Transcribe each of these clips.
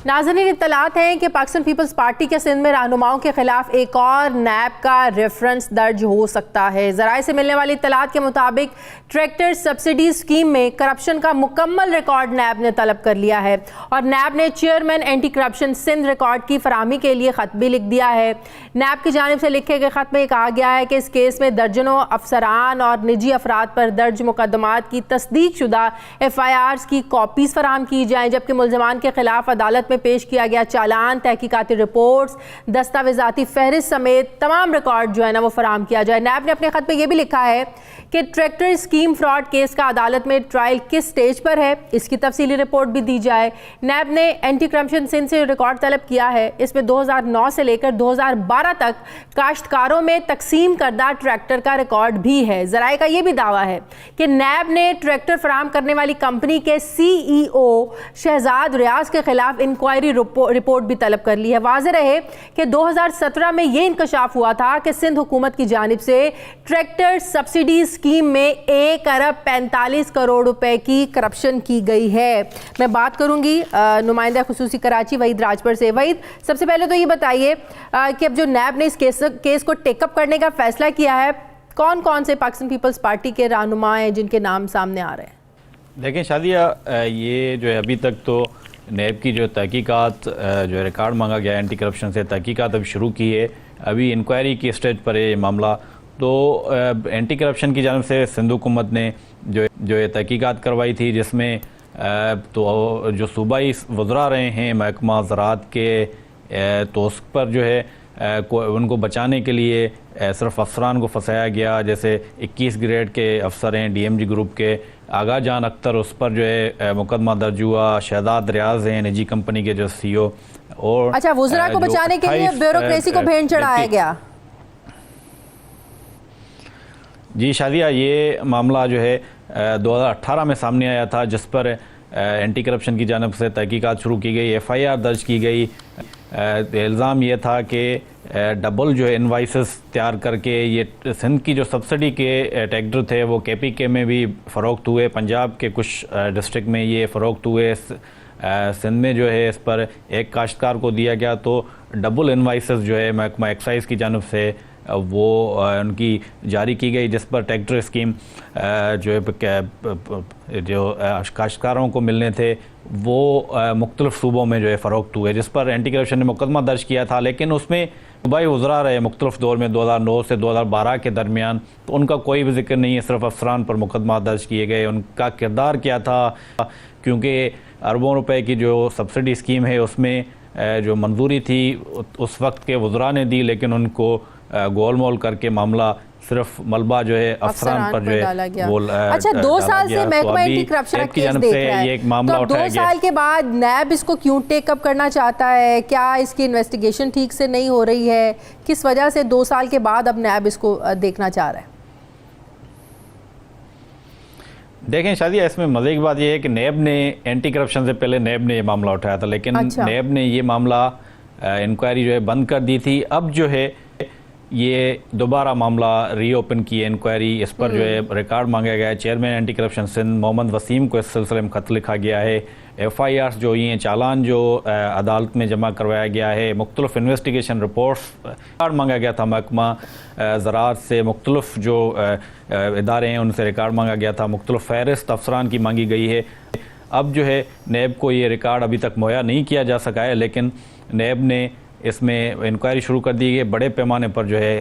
नाज़रीन, इत्तलात हैं कि पाकिस्तान पीपल्स पार्टी के सिंध में रहनुमाओं के खिलाफ एक और नैब का रेफरेंस दर्ज हो सकता है। ज़राए से मिलने वाली इत्तलात के मुताबिक ट्रैक्टर सब्सिडी स्कीम में करप्शन का मुकम्मल रिकॉर्ड नैब ने तलब कर लिया है और नैब ने chairman anti corruption Sindh record की फराहमी के लिए ख़त भी लिख दिया है। नैब की जानिब से लिखे गए ख़त में कहा गया है कि इस केस में दर्जनों अफसरान और निजी अफराद पर दर्ज मुकदमात की तस्दीक शुदा FIRs की कॉपीज़ फराहम की जाएँ, जबकि मुल्ज़मान के खिलाफ अदालत में पेश किया गया चालान, तहकीकाती रिपोर्ट्स, दस्तावेजाती फहरिस्त समेत तमाम रिकॉर्ड जो है ना वो फराहम किया जाए। नैब ने अपने खत में ये भी लिखा है कि ट्रैक्टर स्कीम फ्रॉड केस का अदालत में ट्रायल किस स्टेज पर है, इसकी तफसीली रिपोर्ट भी दी जाए। नैब ने एंटी करप्शन सिंध से रिकॉर्ड तलब किया है। इसमें 2009 से लेकर 2012 तक काश्तकारों में तकसीम करदा ट्रैक्टर का रिकॉर्ड भी है। ज़राए का यह भी दावा है कि नैब ने ट्रैक्टर फराहम करने वाली कंपनी के CEO शहजाद रियाज के खिलाफ इंक्वायरी रिपोर्ट भी तलब कर ली है। वाज़ेह रहे कि 2017 में यह इंकशाफ हुआ था कि सिंध हुकूमत की जानिब से ट्रैक्टर सब्सिडी स्कीम में 1 अरब 45 करोड़ रुपए की करप्शन की गई है। मैं बात करूंगी नुमाइंदा खुसूसी कराची वहीद राजपुर से। वहीद, सबसे पहले तो ये बताइए कि अब जो नैब ने इस केस को टेकअप करने का फैसला किया है, कौन कौन से पाकिस्तान पीपल्स पार्टी के रहनुमा हैं जिनके नाम सामने आ रहे हैं? देखें शादिया, ये जो है अभी तक तो नैब की जो तहकीकात जो रिकॉर्ड मांगा गया एंटी करप्शन से तहकीकात अभी शुरू की है, अभी इंक्वायरी की स्टेज पर है ये मामला। तो एंटी करप्शन की जानब से सिंध हुकूमत ने जो ये तहकीकात करवाई थी, जिसमें तो जो सूबाई वज़रा रहे हैं महकमा ज़राअत के, तो उस पर जो है उनको बचाने के लिए सिर्फ अफसरान को फंसाया गया। जैसे 21 ग्रेड के अफसर हैं DMG ग्रुप के, आगा जान अख्तर, उस पर जो है मुकदमा दर्ज हुआ। शहजाद रियाज हैं निजी कंपनी के जो CEO। और अच्छा, वज़रा को बचाने के लिए ब्यूरोक्रेसी को भेंट चढ़ाया गया। जी शादिया, ये मामला जो है 2018 में सामने आया था, जिस पर एंटी करप्शन की जानब से तहकीकात शुरू की गई, FIR दर्ज की गई। इल्ज़ाम ये था कि डबल जो है इनवाइसेस तैयार करके ये सिंध की जो सब्सिडी के ट्रैक्टर थे वो KPK में भी फ़रोख्त हुए, पंजाब के कुछ डिस्ट्रिक्ट में ये फ़रोख्त हुए। सिंध में जो है इस पर एक काश्तकार को दिया गया, तो डबल इनवाइसेस जो है महकमा एक्साइज़ की जानब से वो उनकी जारी की गई, जिस पर ट्रैक्टर स्कीम जो काश्तकारों को मिलने थे वो मुख्तलिफ सूबों में जो है फ़रोख्त हुए, जिस पर एंटी करप्शन ने मुकदमा दर्ज किया था। लेकिन उसमें सूबाई वज़रा रहे मुख्तलिफ दौर में 2009 से 2012 के दरमियान, तो उनका कोई भी जिक्र नहीं है, सिर्फ अफसरान पर मुकदमा दर्ज किए गए। उनका किरदार क्या था, क्योंकि अरबों रुपए की जो सब्सिडी स्कीम है उसमें जो मंजूरी थी उस वक्त के वज़रा ने दी, लेकिन उनको गोल मोल करके मामला सिर्फ मलबा जो है अफसरान पर जो है वो अच्छा 2 साल से महकमा एंटी करप्शन का केस देख रहा है, एक मामला तो 2 साल के बाद नैब इसको क्यों टेकअप करना चाहता है? क्या इसकी इन्वेस्टिगेशन ठीक से नहीं हो रही है? किस वजह से 2 साल के बाद अब नैब इसको देखना चाह रहा है? देखें शादिया, इसमें मज़े की बात यह है कि नैब ने एंटी करप्शन से पहले नैब ने ये मामला उठाया था, लेकिन नैब ने ये मामला इंक्वायरी जो है बंद कर दी थी। अब जो है ये दोबारा मामला रीओपन की इंक्वायरी, इस पर जो है रिकॉर्ड मांगा गया है। Chairman anti corruption Sindh Mohammad Waseem को इस सिलसिले में खत लिखा गया है। FIRs जो ये चालान जो अदालत में जमा करवाया गया है, मुख्तलिफ इन्वेस्टिगेशन रिपोर्ट्स रिकॉर्ड मांगा गया था महकमा ज़राअत से, मुख्तलिफ जो इदारे हैं उनसे रिकॉर्ड मांगा गया था, मुख्तलिफ फहरिस्त अफसरान की मांगी गई है। अब जो है नैब को ये रिकॉर्ड अभी तक मुहैया नहीं किया जा सका है, लेकिन नैब ने इसमें इंक्वायरी शुरू कर दी गई। बड़े पैमाने पर जो है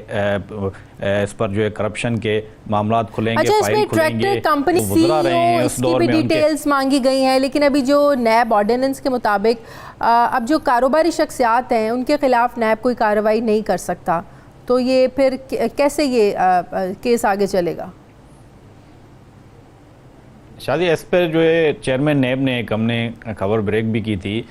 इस पर जो है करप्शन के मामला खुलेंगे। अच्छा, इसमें ट्रैक्टर कंपनी CEO इसकी भी डिटेल्स मांगी गई हैं, लेकिन अभी जो नैब ऑर्डिनेंस के मुताबिक अब जो कारोबारी शख्सियात हैं उनके खिलाफ नैब कोई कार्रवाई नहीं कर सकता, तो ये फिर कैसे ये केस आगे चलेगा? शादी, इस पर जो है चेयरमैन नैब ने एक हमने खबर ब्रेक भी की थी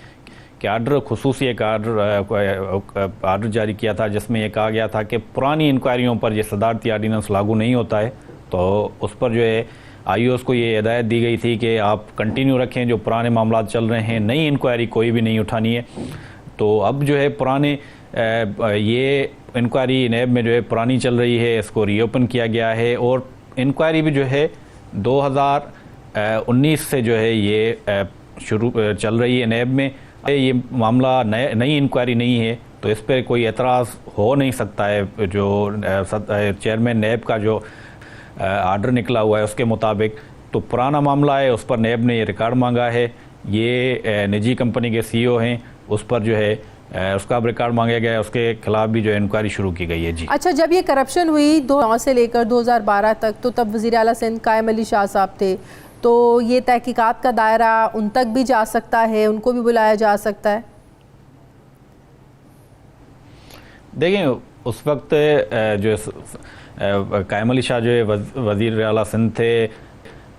कि आर्डर खुसूसी एक आर्डर जारी किया था, जिसमें यह कहा गया था कि पुरानी इंक्वायरियों पर यह सदारती आर्डीनेंस लागू नहीं होता है। तो उस पर जो है IOs को ये हिदायत दी गई थी कि आप कंटिन्यू रखें, जो पुराने मामला चल रहे हैं, नई इंक्वायरी कोई भी नहीं उठानी है। तो अब जो है पुराने ये इंक्वायरी नैब में जो है पुरानी चल रही है, इसको रीओपन किया गया है। और इंक्वायरी भी जो है 2019 से जो है ये शुरू चल रही है नैब में। ये मामला नई इंक्वायरी नहीं है, तो इस पर कोई एतराज़ हो नहीं सकता है। जो चेयरमैन नैब का जो आर्डर निकला हुआ है उसके मुताबिक, तो पुराना मामला है, उस पर नैब ने ये रिकॉर्ड मांगा है। ये निजी कंपनी के सीईओ हैं, उस पर जो है उसका रिकॉर्ड मांगा गया है, उसके खिलाफ भी जो इंक्वायरी शुरू की गई है। जी अच्छा, जब ये करप्शन हुई 2009 से लेकर 2012 तक, तो तब वज़ीर आला सिंध कायम अली शाह साहब थे, तो ये तहकीकात का दायरा उन तक भी जा सकता है, उनको भी बुलाया जा सकता है? देखें, उस वक्त जो कायम अली शाह जो है वज़ीर आला सिंध थे,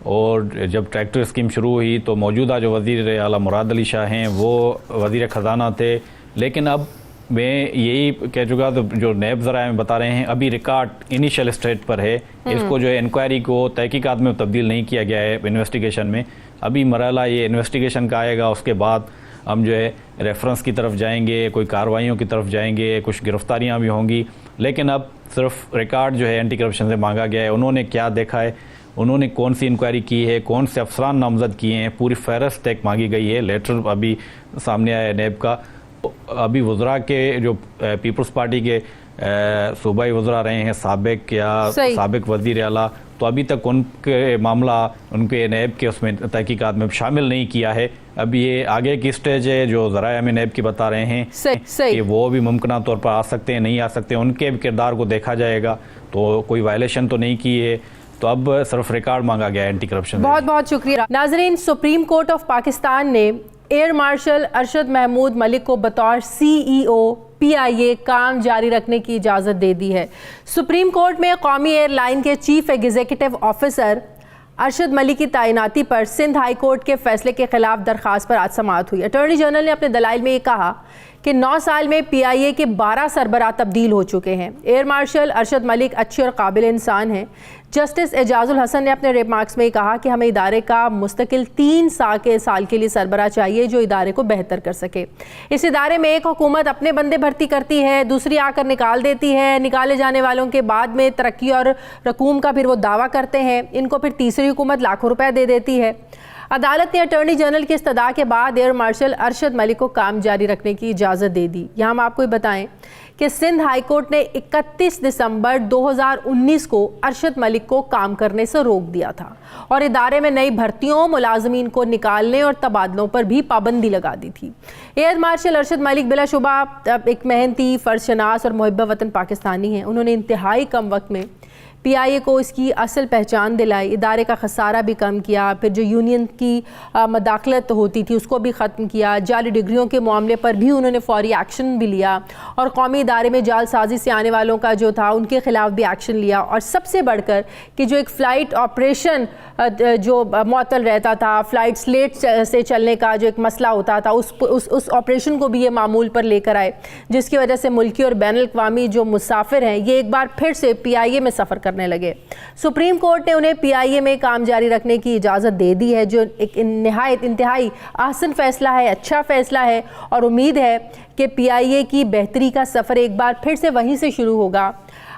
और जब ट्रैक्टर स्कीम शुरू हुई तो मौजूदा जो वज़ीर आला मुराद अली शाह हैं वो वज़ीर ख़जाना थे। लेकिन अब मैं यही कह चुका, तो जो नैब ज़राए में बता रहे हैं अभी रिकॉर्ड इनिशियल स्टेज पर है, इसको जो है इंक्वायरी को तहकीकात में तब्दील नहीं किया गया है इन्वेस्टिगेशन में। अभी मरहला ये इन्वेस्टिगेशन का आएगा, उसके बाद हम जो है रेफरेंस की तरफ जाएंगे, कोई कार्रवाइयों की तरफ जाएंगे, कुछ गिरफ्तारियां भी होंगी। लेकिन अब सिर्फ रिकॉर्ड जो है एंटी करप्शन से मांगा गया है, उन्होंने क्या देखा है, उन्होंने कौन सी इंक्वायरी की है, कौन से अफसरान नामजद किए हैं, पूरी फहरस्त एक मांगी गई है। लेटर अभी सामने आया है नैब का। अभी वज़रा के जो पीपल्स पार्टी के सूबाई वज़रा रहे हैं, साबिक या साबिक वज़ीर आला, तो अभी तक उनके मामला उनके नैब के उसमें तहकीकात में शामिल नहीं किया है। अभी ये आगे की स्टेज है जो ज़राए हमें नैब की बता रहे हैं कि वो भी मुमकिन तौर पर आ सकते हैं, नहीं आ सकते, उनके भी किरदार को देखा जाएगा। तो कोई वायलेशन तो नहीं की है, तो अब सिर्फ रिकॉर्ड मांगा गया एंटी करप्शन। बहुत बहुत शुक्रिया नाजरीन। सुप्रीम कोर्ट ऑफ पाकिस्तान ने एयर मार्शल अरशद महमूद मलिक को बतौर CEO PIA काम जारी रखने की इजाज़त दे दी है। सुप्रीम कोर्ट में कौमी एयरलाइन के chief executive officer Arshad Malik की तैनाती पर सिंध हाई कोर्ट के फैसले के खिलाफ दरख्वास्त पर आज समाअत हुई। अटॉर्नी जनरल ने अपने दलाइल में ये कहा कि 9 साल में PIA के 12 सरबराह तब्दील हो चुके हैं। एयर मार्शल अरशद मलिक अच्छे और काबिल इंसान हैं। जस्टिस एजाजुल हसन ने अपने रिमार्क्स में कहा कि हमें इदारे का मुस्तकिल 3 साल के लिए सरबराह चाहिए जो इदारे को बेहतर कर सके। इस इदारे में एक हुकूमत अपने बंदे भर्ती करती है, दूसरी आकर निकाल देती है, निकाले जाने वालों के बाद में तरक्की और रकूम का फिर वो दावा करते हैं, इनको फिर तीसरी हुकूमत लाखों रुपए दे देती है। अदालत ने अटॉर्नी जनरल की इस्तदा के बाद एयर मार्शल अरशद मलिक को काम जारी रखने की इजाज़त दे दी। यहाँ हम आपको बताएं कि सिंध हाई कोर्ट ने 31 दिसंबर 2019 को अरशद मलिक को काम करने से रोक दिया था और इदारे में नई भर्तियों, मुलाजमीन को निकालने और तबादलों पर भी पाबंदी लगा दी थी। एयर मार्शल अरशद मलिक बिलाशुबा एक मेहनती, फर्जशनास और मुहिब वतन पाकिस्तानी हैं। उन्होंने इंतहाई कम वक्त में PIA को इसकी असल पहचान दिलाई, इदारे का खसारा भी कम किया, फिर जो यूनियन की मदाखलत होती थी उसको भी ख़त्म किया, जाली डिग्रियों के मामले पर भी उन्होंने फौरी एक्शन भी लिया और कौमी इदारे में जालसाजी से आने वालों का जो था उनके खिलाफ भी एक्शन लिया। और सबसे बढ़कर कि जो एक फ़्लाइट ऑपरेशन जो मुअत्तल रहता था, फ़्लाइट स्लेट से चलने का जो एक मसला होता था, उस ऑपरेशन को भी ये मामूल पर लेकर आए, जिसकी वजह से मुल्की और बैनुल अक़वामी जो मुसाफिर हैं ये एक बार फिर से PIA में सफ़र करने लगे। सुप्रीम कोर्ट ने उन्हें PIA में काम जारी रखने की इजाज़त दे दी है, जो एक इंतहाई आसन फैसला है, अच्छा फैसला है और उम्मीद है कि PIA की बेहतरी का सफ़र एक बार फिर से वहीं से शुरू होगा।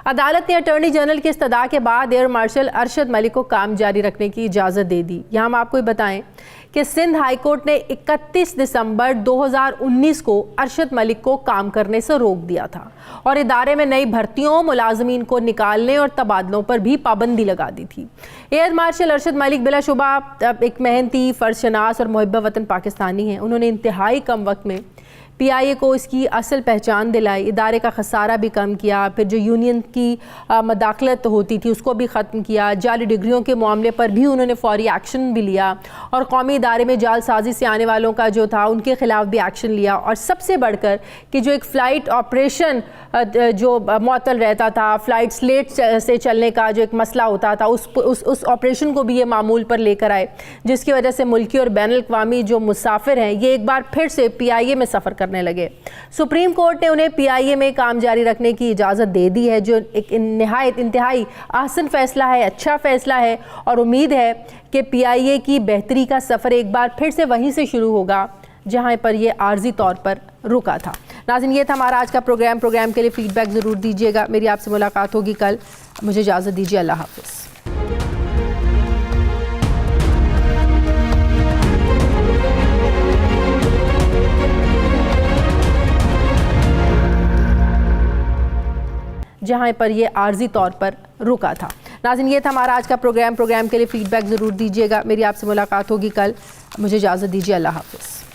अदालत ने अटॉर्नी जनरल की इस्तदा के बाद एयर मार्शल अरशद मलिक को काम जारी रखने की इजाज़त दे दी। यहाँ हम आपको बताएं कि सिंध हाई कोर्ट ने 31 दिसंबर 2019 को अरशद मलिक को काम करने से रोक दिया था और इदारे में नई भर्तियों, मुलाजमीन को निकालने और तबादलों पर भी पाबंदी लगा दी थी। एयर मार्शल अरशद मलिक बिलाशुबा एक मेहनती, फर्जशनास और मुहिब वतन पाकिस्तानी हैं। उन्होंने इंतहाई कम वक्त में PIA को इसकी असल पहचान दिलाई, इदारे का खसारा भी कम किया, फिर जो यूनियन की मदाखलत होती थी उसको भी ख़त्म किया, जाली डिग्रियों के मामले पर भी उन्होंने फौरी एक्शन भी लिया और कौमी इदारे में जालसाजी से आने वालों का जो था उनके खिलाफ भी एक्शन लिया। और सबसे बढ़कर कि जो एक फ़्लाइट ऑपरेशन जो मुअत्तल रहता था, फ़्लाइट स्लेट से चलने का जो एक मसला होता था, उस ऑपरेशन को भी ये मामूल पर लेकर आए, जिसकी वजह से मुल्की और बैनुल अक़वामी जो मुसाफिर हैं ये एक बार फिर से PIA में सफ़र करने लगे। सुप्रीम कोर्ट ने उन्हें PIA में काम जारी रखने की इजाज़त दे दी है, जो एक इंतहाई आसन फैसला है, अच्छा फैसला है और उम्मीद है कि PIA की बेहतरी का सफ़र एक बार फिर से वहीं से शुरू होगा जहां पर ये आर्जी तौर पर रुका था। नाज़रीन, ये था हमारा आज का प्रोग्राम के लिए फीडबैक ज़रूर दीजिएगा। मेरी आपसे मुलाकात होगी कल। मुझे इजाज़त दीजिए। अल्लाह हाफ़िज़। जहां पर ये आर्जी तौर पर रुका था। नाज़रीन, ये था हमारा आज का प्रोग्राम के लिए फीडबैक ज़रूर दीजिएगा। मेरी आपसे मुलाकात होगी कल। मुझे इजाज़त दीजिए। अल्लाह हाफ़िज़।